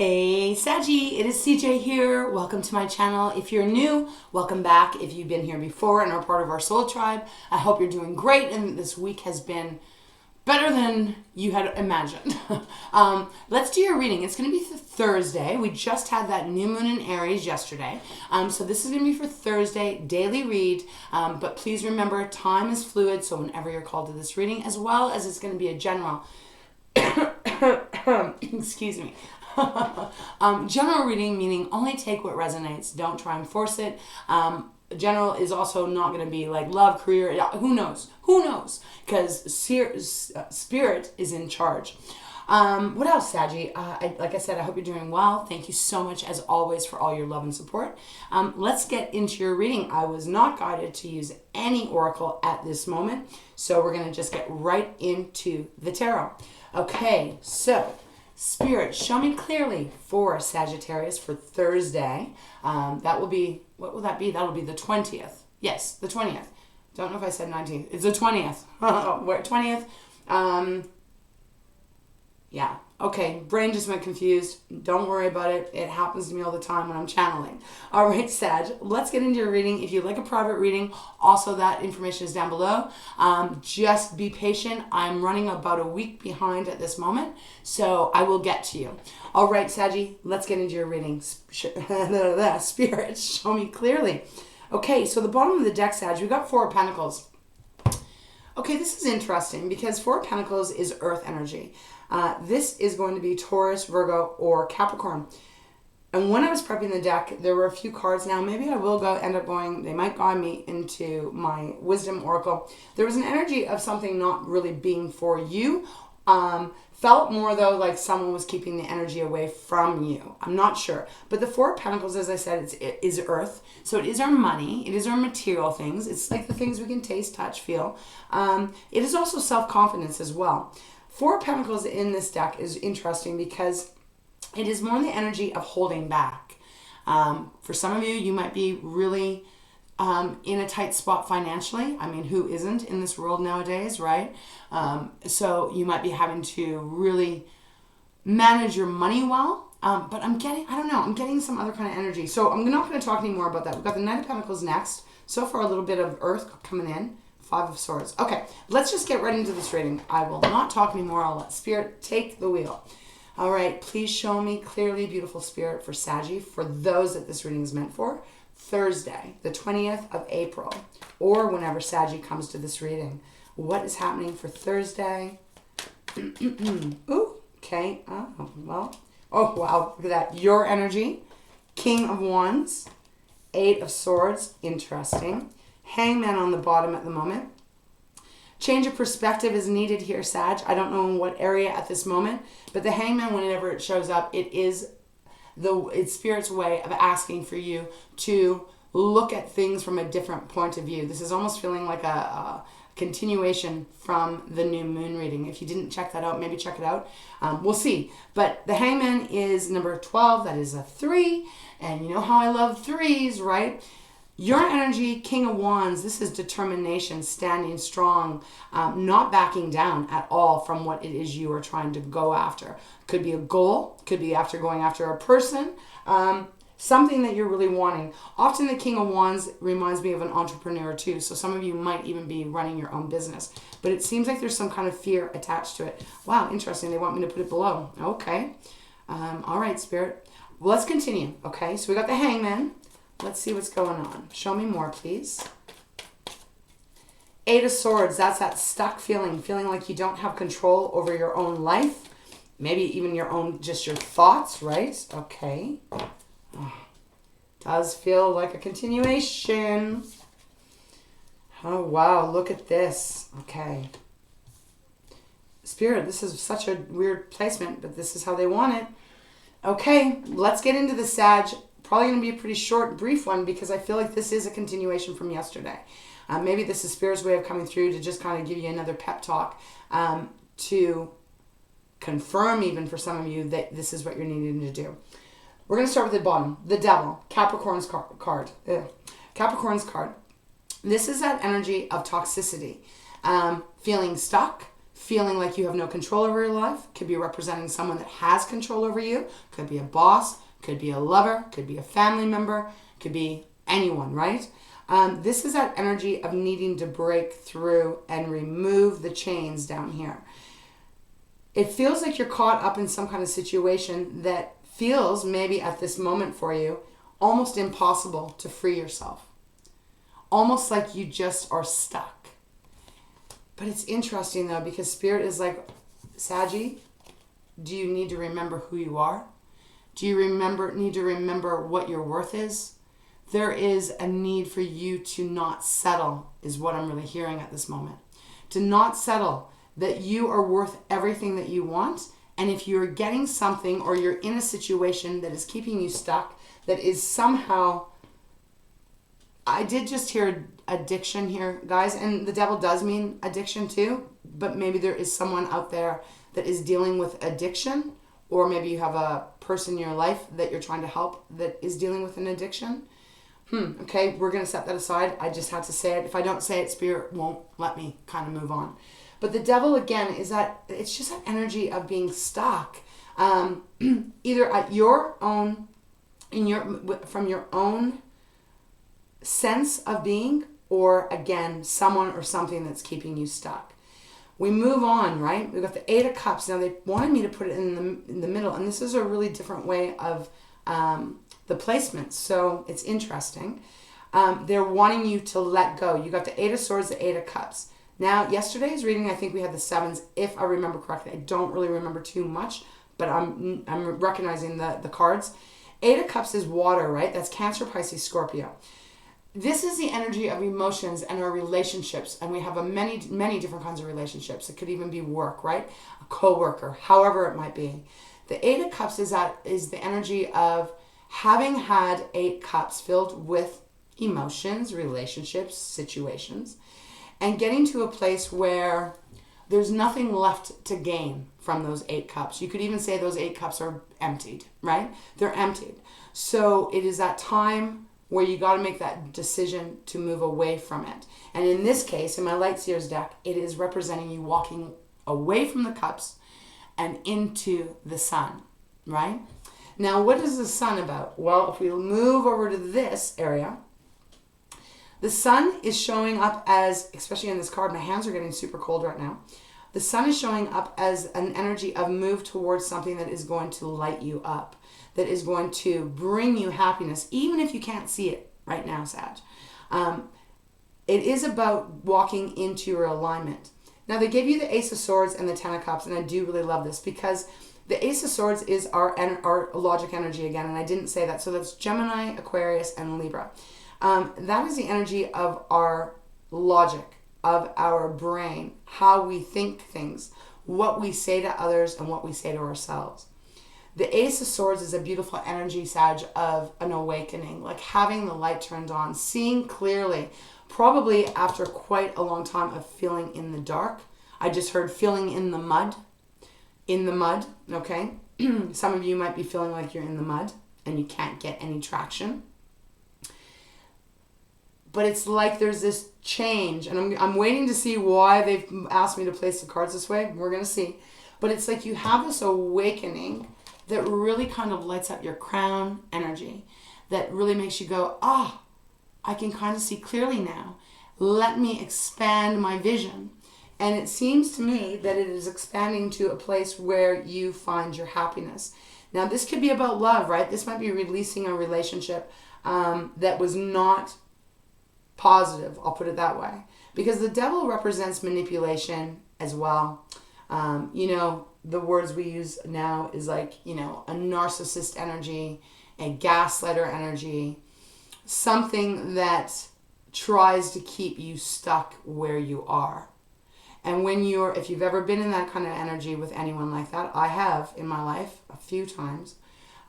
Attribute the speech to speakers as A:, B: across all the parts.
A: Hey Saggy, it is CJ here. Welcome to my channel. If you're new, welcome back. If you've been here before and are part of our soul tribe, I hope you're doing great and this week has been better than you had imagined. Let's do your reading. It's going to be for Thursday. We just had that new moon in Aries yesterday. So this is going to be for Thursday, daily read. But please remember, time is fluid. So whenever you're called to this reading, as well as it's going to be a general, excuse me. General reading, meaning only take what resonates. Don't try and force it. General is also not going to be like love, career. Who knows? Who knows? Because spirit is in charge. What else, Saggy? Like I said, I hope you're doing well. Thank you so much, as always, for all your love and support. Let's get into your reading. I was not guided to use any oracle at this moment, so we're going to just get right into the tarot. Okay, so Spirit, show me clearly for Sagittarius for Thursday. That will be, what will that be? That'll be the 20th. Yes, the 20th. Don't know if I said 19th. It's the 20th. Where 20th? Yeah. Okay, brain just went confused. Don't worry about it. It happens to me all the time when I'm channeling. All right, Sag, let's get into your reading. If you'd like a private reading, also that information is down below. Just be patient. I'm running about a week behind at this moment, so I will get to you. All right, Saggy, let's get into your reading. Spirit, show me clearly. Okay, so the bottom of the deck, Sag, we got Four of Pentacles. Okay, this is interesting because Four of Pentacles is earth energy. This is going to be Taurus, Virgo, or Capricorn. And when I was prepping the deck, there were a few cards. Now, maybe I will end up going, they might guide me into my wisdom oracle. There was an energy of something not really being for you. Felt more, though, like someone was keeping the energy away from you. I'm not sure. But the Four of Pentacles, as I said, it is earth. So it is our money. It is our material things. It's like the things we can taste, touch, feel. It is also self-confidence as well. Four of Pentacles in this deck is interesting because it is more the energy of holding back. For some of you, you might be really in a tight spot financially. I mean, who isn't in this world nowadays, right? So you might be having to really manage your money well. But I'm getting some other kind of energy. So I'm not going to talk anymore about that. We've got the Knight of Pentacles next. So far, a little bit of earth coming in. Five of Swords. Okay, let's just get right into this reading. I will not talk anymore. I'll let Spirit take the wheel. All right, please show me clearly, beautiful Spirit, for Saggy, for those that this reading is meant for. Thursday, the 20th of April, or whenever Saggy comes to this reading. What is happening for Thursday? Ooh, okay. Oh, well. Oh, wow. Look at that. Your energy. King of Wands. Eight of Swords. Interesting. Hangman on the bottom at the moment. Change of perspective is needed here, Sag. I don't know in what area at this moment, but the Hangman, whenever it shows up, it's Spirit's way of asking for you to look at things from a different point of view. This is almost feeling like a continuation from the new moon reading. If you didn't check that out, maybe check it out. We'll see. But the Hangman is number 12. That is a 3. And you know how I love 3s, right? Your energy, King of Wands, this is determination, standing strong, not backing down at all from what it is you are trying to go after. Could be a goal, could be going after a person, something that you're really wanting. Often the King of Wands reminds me of an entrepreneur too, so some of you might even be running your own business. But it seems like there's some kind of fear attached to it. Wow, interesting. They want me to put it below. Okay. All right, Spirit. Well, let's continue. Okay, so we got the Hangman. Let's see what's going on. Show me more, please. Eight of Swords. That's that stuck feeling like you don't have control over your own life. Maybe even your thoughts, right? Okay. Oh, does feel like a continuation. Oh, wow. Look at this. Okay. Spirit, this is such a weird placement, but this is how they want it. Okay, let's get into the Sag. Probably going to be a pretty short, brief one because I feel like this is a continuation from yesterday. Maybe this is Spirit's way of coming through to just kind of give you another pep talk to confirm even for some of you that this is what you're needing to do. We're going to start with the bottom. The Devil. Capricorn's card. Capricorn's card. This is that energy of toxicity. Feeling stuck. feeling like you have no control over your life. Could be representing someone that has control over you. Could be a boss, could be a lover, could be a family member, could be anyone, right? This is that energy of needing to break through and remove the chains down here. It feels like you're caught up in some kind of situation that feels, maybe at this moment for you, almost impossible to free yourself. Almost like you just are stuck. But it's interesting though, because Spirit is like, Saggy, do you need to remember who you are? Do you need to remember what your worth is? There is a need for you to not settle, is what I'm really hearing at this moment. To not settle, that you are worth everything that you want. And if you're getting something or you're in a situation that is keeping you stuck, that is somehow, I did just hear addiction here, guys, and the devil does mean addiction too, but maybe there is someone out there that is dealing with addiction, or maybe you have a person in your life that you're trying to help that is dealing with an addiction. Okay, we're going to set that aside. I just had to say it. If I don't say it, Spirit won't let me kind of move on. But the devil, again, is that it's just that energy of being stuck, either at your own, from your own sense of being, or again, someone or something that's keeping you stuck. We move on, right? We've got the Eight of Cups. Now, they wanted me to put it in the middle, and this is a really different way of the placements, so it's interesting. They're wanting you to let go. You got the Eight of Swords, the Eight of Cups. Now, yesterday's reading, I think we had the sevens, if I remember correctly. I don't really remember too much, but I'm recognizing the cards. Eight of Cups is water, right? That's Cancer, Pisces, Scorpio. This is the energy of emotions and our relationships, and we have many different kinds of relationships. It could even be work, right? A co-worker, however it might be. The Eight of Cups is the energy of having had 8 cups filled with emotions, relationships, situations, and getting to a place where there's nothing left to gain from those 8 cups. You could even say those 8 cups are emptied, right? They're emptied. So it is that time where you got to make that decision to move away from it. And in this case, in my Light Seers deck, it is representing you walking away from the cups and into the sun, right? Now, what is the sun about? Well, if we move over to this area, the sun is showing up as, especially in this card, my hands are getting super cold right now. The sun is showing up as an energy of move towards something that is going to light you up, that is going to bring you happiness, even if you can't see it right now, Sag. It is about walking into your alignment. Now, they gave you the Ace of Swords and the Ten of Cups, and I do really love this because the Ace of Swords is our logic energy again, and I didn't say that. So that's Gemini, Aquarius, and Libra. That is the energy of our logic, of our brain, how we think things, what we say to others, and what we say to ourselves. The Ace of Swords is a beautiful energy, Sag, of an awakening, like having the light turned on, seeing clearly, probably after quite a long time of feeling in the dark. I just heard feeling in the mud, okay? Some of you might be feeling like you're in the mud and you can't get any traction. But it's like there's this change, and I'm waiting to see why they've asked me to place the cards this way. We're going to see. But it's like you have this awakening that really kind of lights up your crown energy, that really makes you go, I can kind of see clearly now. Let me expand my vision. And it seems to me that it is expanding to a place where you find your happiness. Now, this could be about love, right? This might be releasing a relationship that was not positive, I'll put it that way. Because the devil represents manipulation as well. The words we use now is like, a narcissist energy, a gaslighter energy, something that tries to keep you stuck where you are. And if you've ever been in that kind of energy with anyone like that, I have in my life a few times,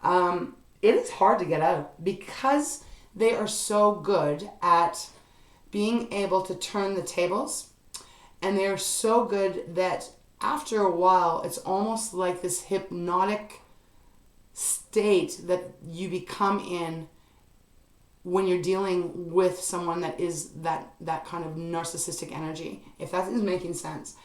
A: it is hard to get out because they are so good at being able to turn the tables, and they are so good that after a while, it's almost like this hypnotic state that you become in when you're dealing with someone that is that kind of narcissistic energy, if that is making sense.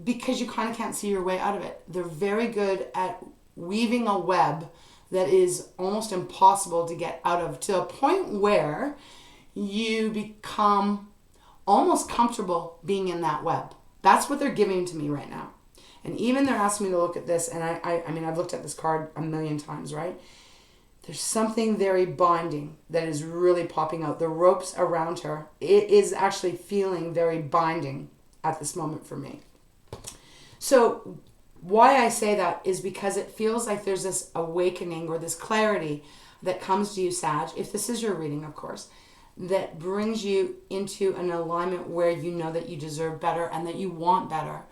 A: because you kind of can't see your way out of it. They're very good at weaving a web that is almost impossible to get out of, to a point where you become almost comfortable being in that web. That's what they're giving to me right now. And even they're asking me to look at this, and I mean, I've looked at this card a million times, right? There's something very binding that is really popping out. The ropes around her, it is actually feeling very binding at this moment for me. So why I say that is because it feels like there's this awakening or this clarity that comes to you, Sag, if this is your reading, of course, that brings you into an alignment where you know that you deserve better and that you want better.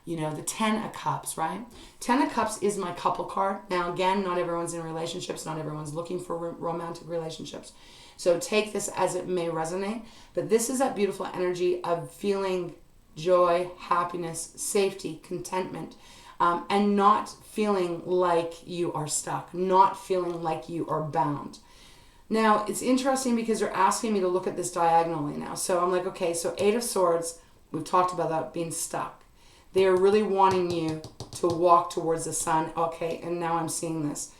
A: You know, the 10 of Cups, right? 10 of Cups is my couple card. Now, again, not everyone's in relationships. Not everyone's looking for romantic relationships. So take this as it may resonate. But this is that beautiful energy of feeling joy, happiness, safety, contentment, and not feeling like you are stuck, not feeling like you are bound. Now, it's interesting because they're asking me to look at this diagonally now. So I'm like, okay, so 8 of Swords, we've talked about that being stuck. They are really wanting you to walk towards the sun. Okay, and now I'm seeing this.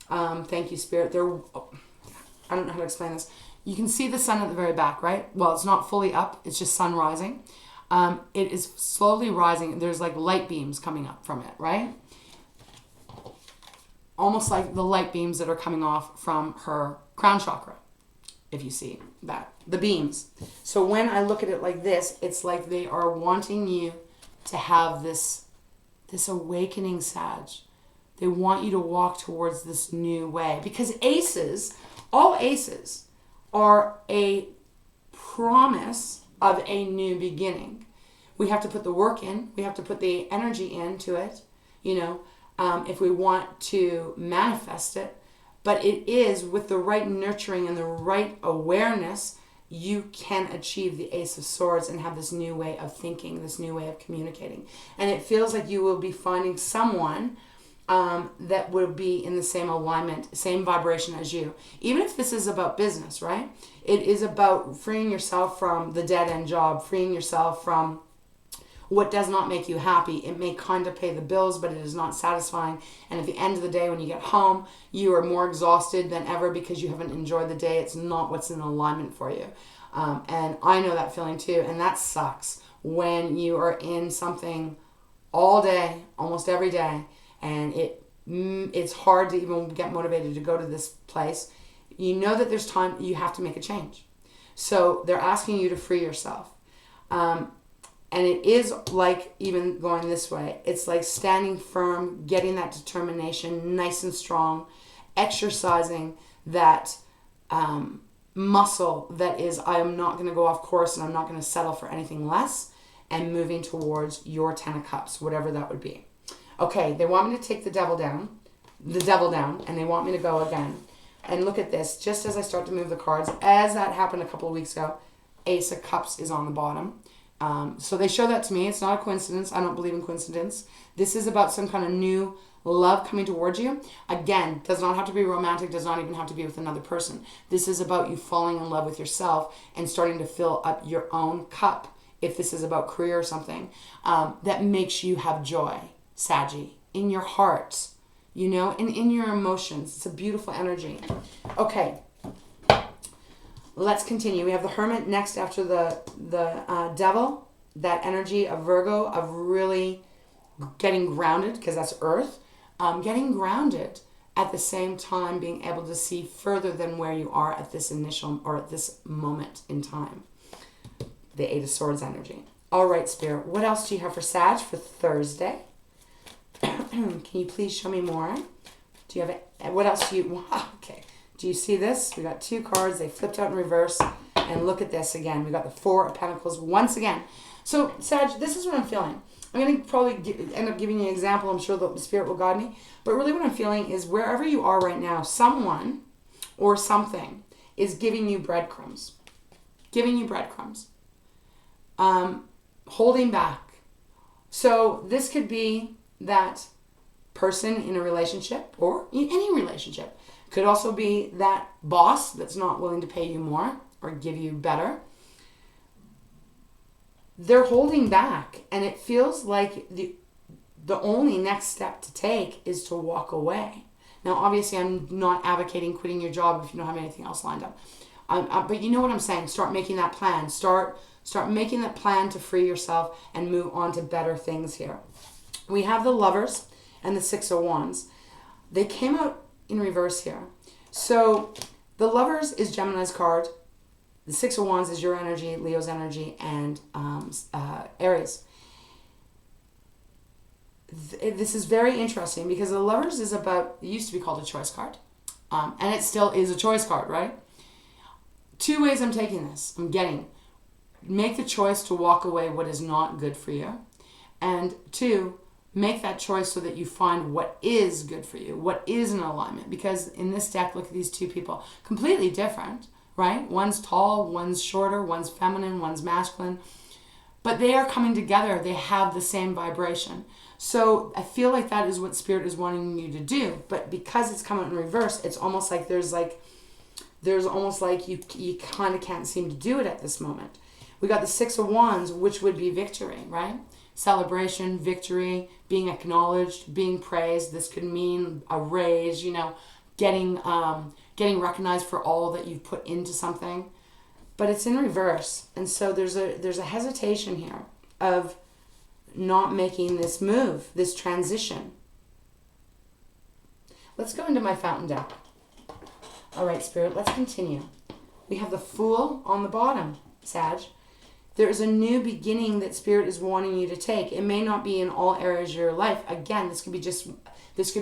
A: Thank you, Spirit. I don't know how to explain this. You can see the sun at the very back, right? Well, it's not fully up. It's just sun rising. It is slowly rising. There's like light beams coming up from it, right? Almost like the light beams that are coming off from her crown chakra, if you see that. The beams. So when I look at it like this, it's like they are wanting you to have this awakening, Sag. They want you to walk towards this new way. Because aces, all aces, are a promise of a new beginning. We have to put the work in. We have to put the energy into it, you know, if we want to manifest it. But it is with the right nurturing and the right awareness, you can achieve the Ace of Swords and have this new way of thinking, this new way of communicating. And it feels like you will be finding someone that will be in the same alignment, same vibration as you. Even if this is about business, right? It is about freeing yourself from the dead-end job, freeing yourself from what does not make you happy. It may kind of pay the bills, but it is not satisfying. And at the end of the day, when you get home, you are more exhausted than ever because you haven't enjoyed the day. It's not what's in alignment for you. And I know that feeling too. And that sucks when you are in something all day, almost every day, and it's hard to even get motivated to go to this place. You know that there's time, you have to make a change. So they're asking you to free yourself. And it is like even going this way. It's like standing firm, getting that determination nice and strong, exercising that muscle that is, I am not going to go off course and I'm not going to settle for anything less, and moving towards your 10 of Cups, whatever that would be. Okay, they want me to take the devil down, and they want me to go again. And look at this, just as I start to move the cards, as that happened a couple of weeks ago, Ace of Cups is on the bottom. So they show that to me. It's not a coincidence. I don't believe in coincidence. This is about some kind of new love coming towards you. Again, does not have to be romantic, does not even have to be with another person. This is about you falling in love with yourself and starting to fill up your own cup, if this is about career or something, that makes you have joy, Saggy, in your heart, you know, and in your emotions. It's a beautiful energy. Okay. Let's continue. We have the Hermit next after the Devil. That energy of Virgo, of really getting grounded, because that's Earth. Getting grounded at the same time being able to see further than where you are at this initial or at this moment in time. The 8 of Swords energy. All right, Spirit. What else do you have for Sag for Thursday? Can you please show me more? Do you have what else do you... Okay. Do you see this? We got 2 cards. They flipped out in reverse. And look at this again. We got the 4 of Pentacles once again. So, Sag, this is what I'm feeling. I'm going to probably end up giving you an example. I'm sure the Spirit will guide me. But really what I'm feeling is wherever you are right now, someone or something is giving you breadcrumbs. Giving you breadcrumbs. Holding back. So this could be that person in a relationship or in any relationship. Could also be that boss that's not willing to pay you more or give you better. they're holding back, and it feels like the only next step to take is to walk away. Now, obviously, I'm not advocating quitting your job if you don't have anything else lined up. But you know what I'm saying. Start making that plan. Start making that plan to free yourself and move on to better things here. We have the Lovers and the Six of Wands. They came out in reverse here. So the Lovers is Gemini's card. The Six of Wands is your energy, Leo's energy, and Aries. This is very interesting because the Lovers is about, it used to be called a choice card. And it still is a choice card, right? Two ways I'm taking this. I'm getting, make the choice to walk away what is not good for you. And two, make that choice so that you find what is good for you, what is in alignment. Because in this deck, look at these two people, completely different, right? One's tall, one's shorter, one's feminine, one's masculine. But they are coming together. They have the same vibration. So I feel like that is what Spirit is wanting you to do. But because it's coming in reverse, it's almost like there's almost like you kind of can't seem to do it at this moment. We got the Six of Wands, which would be victory, right? Celebration, victory, being acknowledged, being praised. This could mean a raise, getting recognized for all that you've put into something. But it's in reverse. And so there's a hesitation here of not making this move, this transition. Let's go into my fountain deck. All right, Spirit, let's continue. We have the Fool on the bottom, Sag. There is a new beginning that Spirit is wanting you to take. It may not be in all areas of your life. Again, this could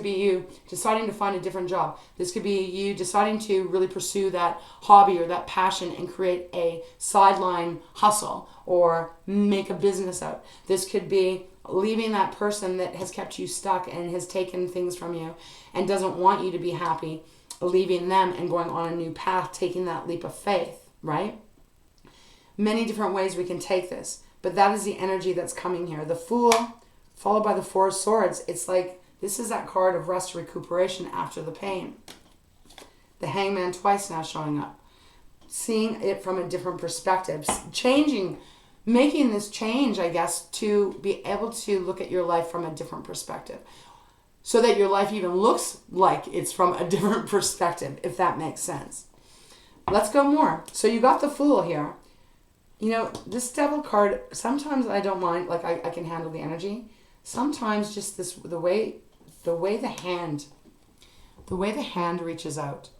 A: be you deciding to find a different job. This could be you deciding to really pursue that hobby or that passion and create a sideline hustle or make a business out. This could be leaving that person that has kept you stuck and has taken things from you and doesn't want you to be happy, leaving them and going on a new path, taking that leap of faith, right? Many different ways we can take this, but that is the energy that's coming here. The Fool, followed by the Four of Swords. It's like, this is that card of rest, recuperation after the pain. The Hangman twice now showing up. Seeing it from a different perspective. Changing, making this change, I guess, to be able to look at your life from a different perspective. So that your life even looks like it's from a different perspective, if that makes sense. Let's go more. So you got the Fool here. This Devil card, sometimes I don't mind, like I can handle the energy. Sometimes just the way the hand reaches out.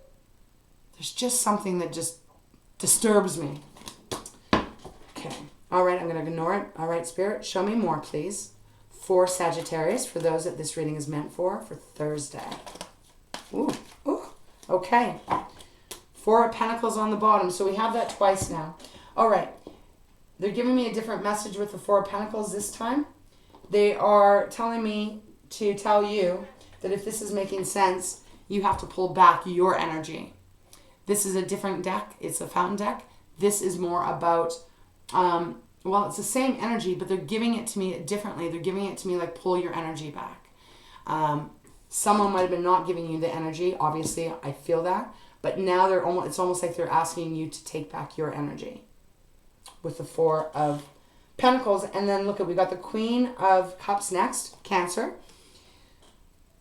A: There's just something that just disturbs me. Okay. All right, I'm going to ignore it. All right, Spirit, show me more, please. For Sagittarius, for those that this reading is meant for Thursday. Ooh. Okay. Four of Pentacles on the bottom. So we have that twice now. All right. They're giving me a different message with the Four of Pentacles this time. They are telling me to tell you that if this is making sense, you have to pull back your energy. This is a different deck. It's a fountain deck. This is more about, it's the same energy, but they're giving it to me differently. They're giving it to me like pull your energy back. Someone might have been not giving you the energy. Obviously, I feel that. But now it's almost like they're asking you to take back your energy with the Four of Pentacles. And then look, we got the Queen of Cups next, Cancer.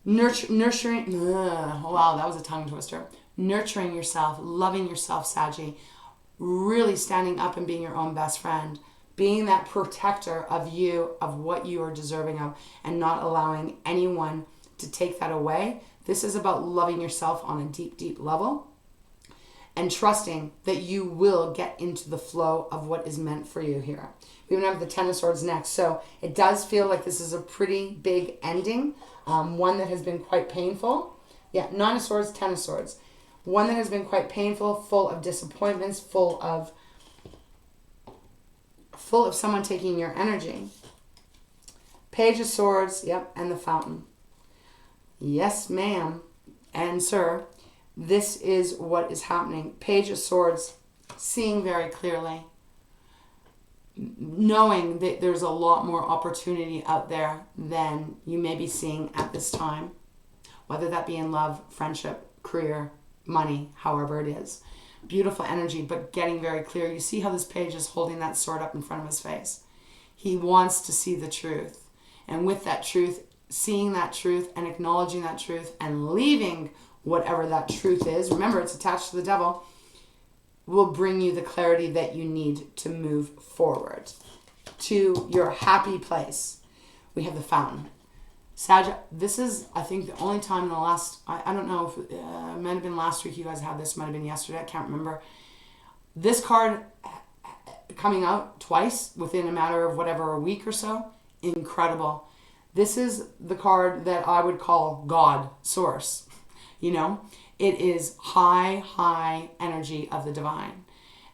A: Nurturing, wow, that was a tongue twister. Nurturing yourself, loving yourself, Saggy. Really standing up and being your own best friend. Being that protector of you, of what you are deserving of, and not allowing anyone to take that away. This is about loving yourself on a deep, deep level. And trusting that you will get into the flow of what is meant for you here. We even have the Ten of Swords next. So it does feel like this is a pretty big ending. One that has been quite painful. Yeah, Nine of Swords, Ten of Swords. One that has been quite painful, full of disappointments, full of someone taking your energy. Page of Swords, yep, and the Fountain. Yes, ma'am and sir. This is what is happening. Page of Swords, seeing very clearly, knowing that there's a lot more opportunity out there than you may be seeing at this time, whether that be in love, friendship, career, money, however it is. Beautiful energy, but getting very clear. You see how this page is holding that sword up in front of his face. He wants to see the truth. And with that truth, seeing that truth and acknowledging that truth and leaving whatever that truth is, remember it's attached to the devil, will bring you the clarity that you need to move forward to your happy place. We have the fountain. Sag, this is, I think, the only time in the last, I don't know if it might have been last week you guys had this, might have been yesterday, I can't remember. This card coming out twice within a matter of whatever, a week or so, incredible. This is the card that I would call God, source. You know, it is high energy of the divine.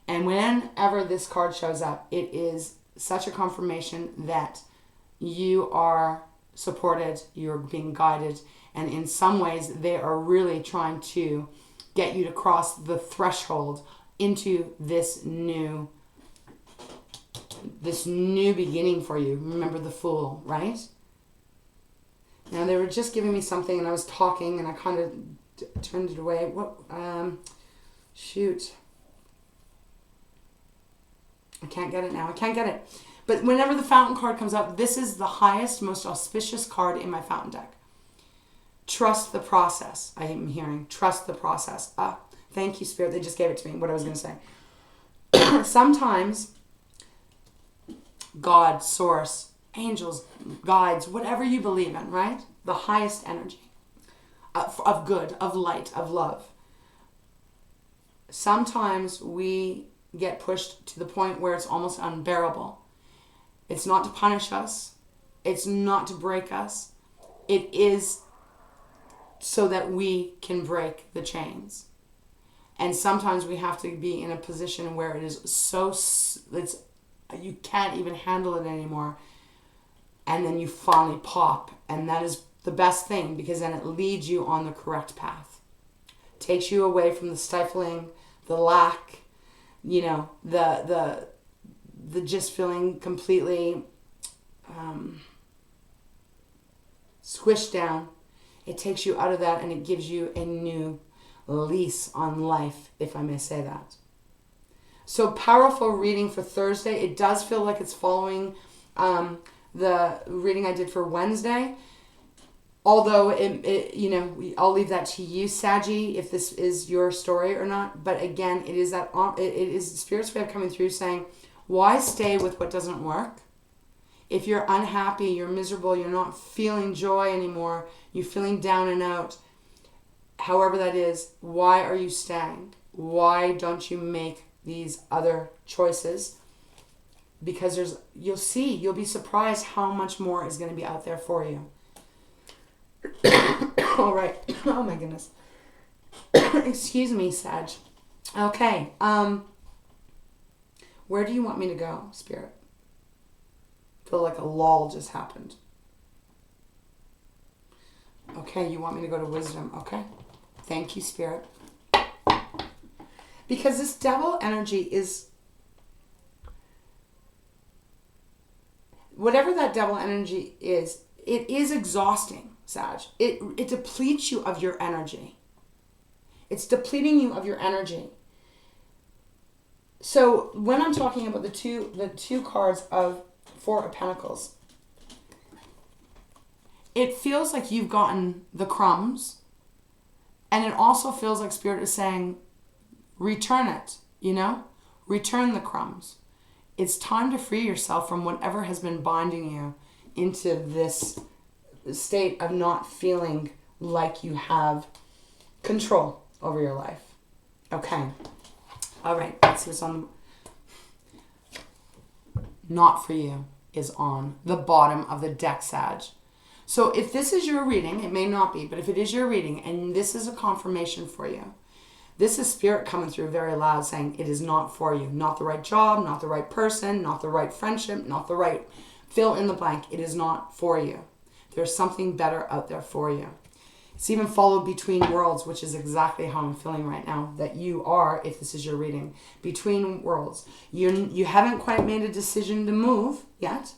A: And whenever this card shows up, it is such a confirmation that you are supported, you're being guided, and in some ways they are really trying to get you to cross the threshold into this new beginning for you. Remember the Fool, right? Now they were just giving me something and I was talking and I kind of turned it away. Shoot. I can't get it now. I can't get it. But whenever the Fountain card comes up, this is the highest, most auspicious card in my Fountain deck. Trust the process. I am hearing. Trust the process. Thank you, Spirit. They just gave it to me, what I was going to say. Sometimes God, source, angels, guides, whatever you believe in, right? The highest energy of good, of light, of love. Sometimes we get pushed to the point where it's almost unbearable. It's not to punish us. It's not to break us. It is so that we can break the chains. And sometimes we have to be in a position where it is you can't even handle it anymore. And then you finally pop. And that is the best thing, because then it leads you on the correct path. Takes you away from the stifling, the lack, you know, the just feeling completely squished down. It takes you out of that and it gives you a new lease on life, if I may say that. So powerful reading for Thursday. It does feel like it's following the reading I did for Wednesday. Although, I'll leave that to you, Saggy, if this is your story or not. But again, it is Spirit's way of coming through saying, why stay with what doesn't work? If you're unhappy, you're miserable, you're not feeling joy anymore, you're feeling down and out, however that is, why are you staying? Why don't you make these other choices? Because you'll be surprised how much more is going to be out there for you. All right. Oh my goodness. Excuse me, Sag. Okay. Where do you want me to go, Spirit? Feel like a lull just happened. Okay, you want me to go to wisdom. Okay. Thank you, Spirit. Because this devil energy is, whatever that devil energy is, it is exhausting, Sag. It depletes you of your energy. It's depleting you of your energy. So when I'm talking about the two cards of Four of Pentacles, it feels like you've gotten the crumbs, and it also feels like Spirit is saying, return it, return the crumbs. It's time to free yourself from whatever has been binding you into this state of not feeling like you have control over your life. Okay. All right. Let's see what's on. Not for you is on the bottom of the deck, Sag. So if this is your reading, it may not be, but if it is your reading and this is a confirmation for you, this is Spirit coming through very loud saying it is not for you. Not the right job, not the right person, not the right friendship, not the right fill in the blank. It is not for you. There's something better out there for you. It's even followed between worlds, which is exactly how I'm feeling right now, that you are, if this is your reading, between worlds. You haven't quite made a decision to move yet.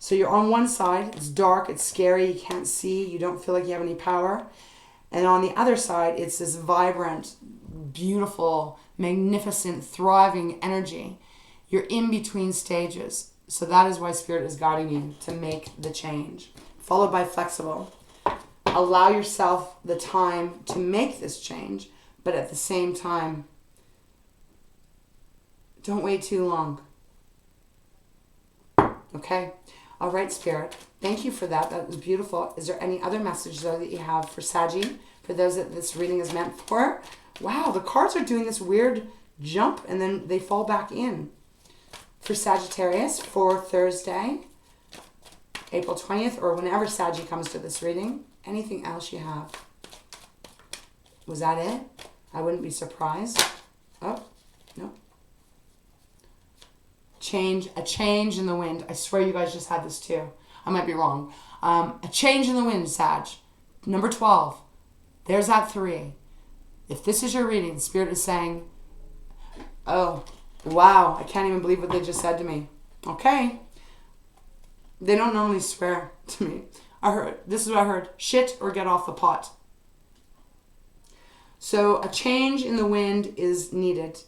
A: So you're on one side, it's dark, it's scary, you can't see, you don't feel like you have any power. And on the other side, it's this vibrant, beautiful, magnificent, thriving energy. You're in between stages. So that is why Spirit is guiding you to make the change. Followed by flexible. Allow yourself the time to make this change, but at the same time, don't wait too long. Okay? All right, Spirit. Thank you for that. That was beautiful. Is there any other message, though, that you have for Saggy? For those that this reading is meant for? Wow, the cards are doing this weird jump, and then they fall back in. For Sagittarius, for Thursday, April 20th, or whenever Saggy comes to this reading. Anything else you have? Was that it? I wouldn't be surprised. Oh, no. A change in the wind. I swear you guys just had this too. I might be wrong. A change in the wind, Sag. Number 12. There's that 3. If this is your reading, Spirit is saying, oh, wow, I can't even believe what they just said to me. Okay. They don't normally swear to me. This is what I heard. Shit or get off the pot. So a change in the wind is needed.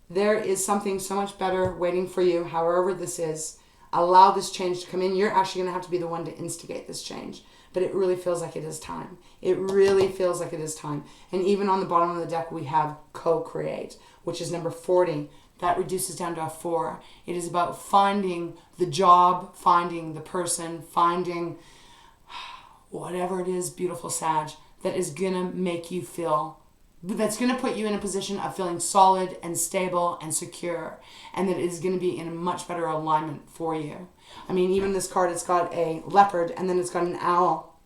A: There is something so much better waiting for you, however this is. Allow this change to come in. You're actually going to have to be the one to instigate this change. But it really feels like it is time. It really feels like it is time. And even on the bottom of the deck, we have co-create, which is number 40. That reduces down to a 4. It is about finding the job, finding the person, finding whatever it is, beautiful Sag, that is going to make you feel, that's going to put you in a position of feeling solid and stable and secure, and that is going to be in a much better alignment for you. I mean, even this card, it's got a leopard, and then it's got an owl.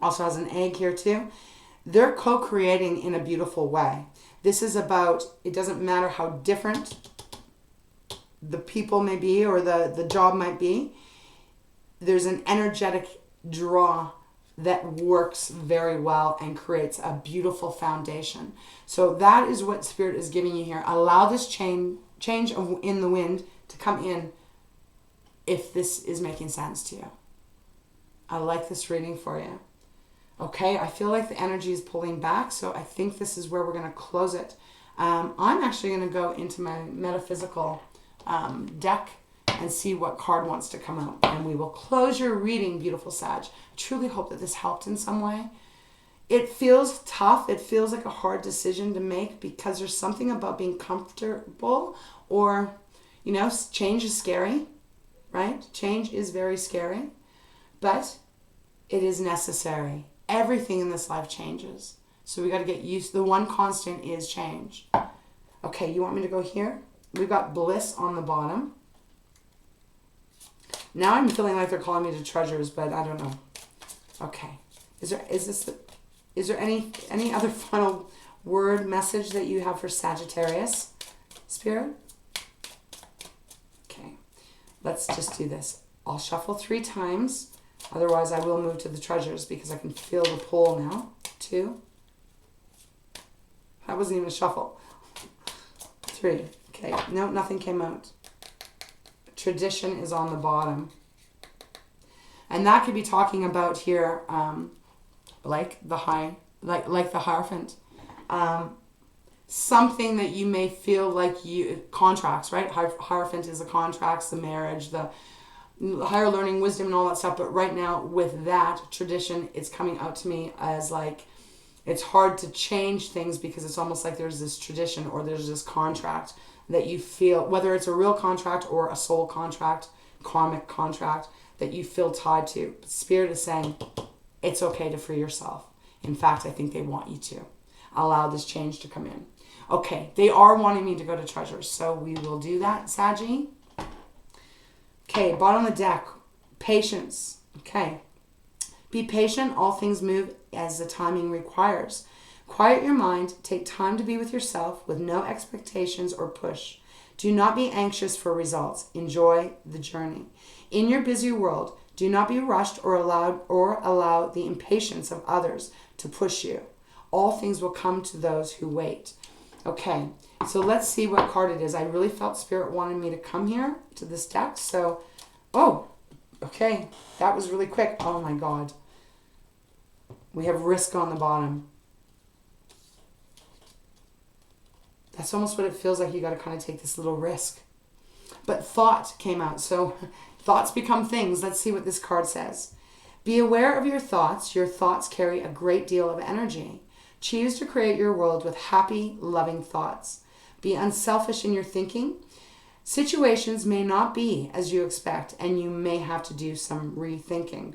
A: Also has an egg here too. They're co-creating in a beautiful way. This is about, it doesn't matter how different the people may be or the job might be. There's an energetic draw that works very well and creates a beautiful foundation. So that is what Spirit is giving you here. Allow this change in the wind to come in if this is making sense to you. I like this reading for you. Okay, I feel like the energy is pulling back, so I think this is where we're going to close it. I'm actually going to go into my metaphysical deck and see what card wants to come out. And we will close your reading, beautiful Sag. Truly hope that this helped in some way. It feels tough. It feels like a hard decision to make because there's something about being comfortable or, you know, change is scary, right? Change is very scary, but it is necessary. Everything in this life changes. So we got to get used. The one constant is change. Okay, you want me to go here? We've got bliss on the bottom. Now I'm feeling like they're calling me to treasures, but I don't know. Okay. Is there any other final word message that you have for Sagittarius, Spirit? Okay. Let's just do this. I'll shuffle 3 times. Otherwise, I will move to the treasures because I can feel the pull now. 2. That wasn't even a shuffle. 3. Okay. No, nothing came out. Tradition is on the bottom. And that could be talking about here, like the Hierophant. Something that you may feel like contracts, right? Hierophant is the contracts, the marriage, the higher learning, wisdom, and all that stuff. But right now with that tradition, it's coming out to me as like, it's hard to change things because it's almost like there's this tradition or there's this contract that you feel, whether it's a real contract or a soul contract, karmic contract, that you feel tied to. But Spirit is saying it's okay to free yourself. In fact, I think they want you to allow this change to come in. Okay, they are wanting me to go to treasures, so we will do that, Saggy. Okay, bottom of the deck, patience. Okay, be patient. All things move as the timing requires. Quiet your mind. Take time to be with yourself with no expectations or push. Do not be anxious for results. Enjoy the journey. In your busy world, do not be rushed or allow the impatience of others to push you. All things will come to those who wait. Okay, so let's see what card it is. I really felt Spirit wanted me to come here to this deck. So, oh, okay, that was really quick. Oh my God. We have risk on the bottom. That's almost what it feels like. You got to kind of take this little risk. But thought came out. So Thoughts become things. Let's see what this card says. Be aware of your thoughts. Your thoughts carry a great deal of energy. Choose to create your world with happy, loving thoughts. Be unselfish in your thinking. Situations may not be as you expect, and you may have to do some rethinking.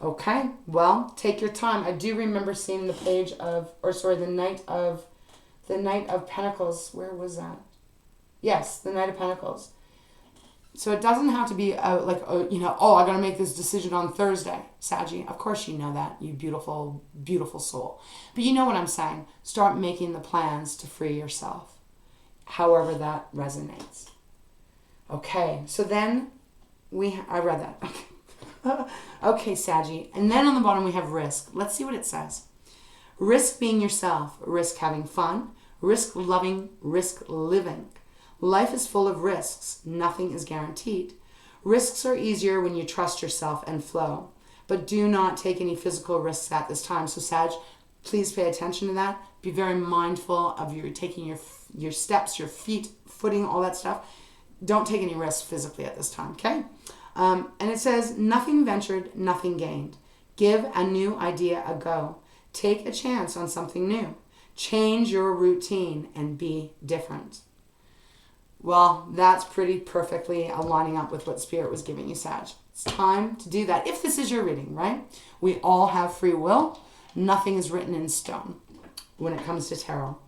A: Okay, well, take your time. I do remember seeing the page of, the Knight of Pentacles. Where was that? Yes, the Knight of Pentacles. So it doesn't have to be I got to make this decision on Thursday, Saggy. Of course you know that, you beautiful, beautiful soul. But you know what I'm saying. Start making the plans to free yourself, however that resonates. Okay, so then I read that. Okay, Saggy. And then on the bottom we have risk. Let's see what it says. Risk being yourself. Risk having fun. Risk loving. Risk living. Life is full of risks. Nothing is guaranteed. Risks are easier when you trust yourself and flow. But do not take any physical risks at this time. So Sag, please pay attention to that. Be very mindful of taking your steps, your feet, footing, all that stuff. Don't take any risks physically at this time, okay? And it says, nothing ventured, nothing gained. Give a new idea a go. Take a chance on something new. Change your routine and be different. Well, that's pretty perfectly aligning up with what Spirit was giving you, Sag. It's time to do that. If this is your reading, right? We all have free will. Nothing is written in stone when it comes to tarot.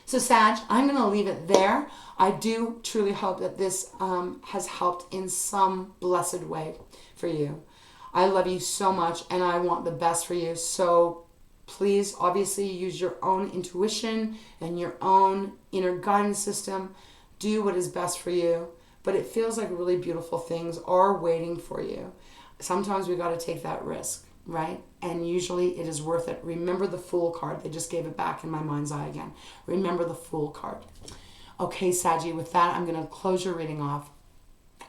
A: So Sag, I'm going to leave it there. I do truly hope that this has helped in some blessed way for you. I love you so much and I want the best for you. So please, obviously, use your own intuition and your own inner guidance system. Do what is best for you. But it feels like really beautiful things are waiting for you. Sometimes we got to take that risk, right? And usually it is worth it. Remember the Fool card. They just gave it back in my mind's eye again. Remember the Fool card. Okay, Saggy, with that, I'm going to close your reading off.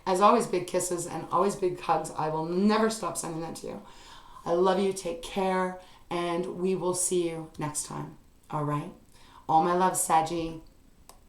A: As always, big kisses and always big hugs. I will never stop sending that to you. I love you. Take care. And we will see you next time. All right? All my love, Saggy.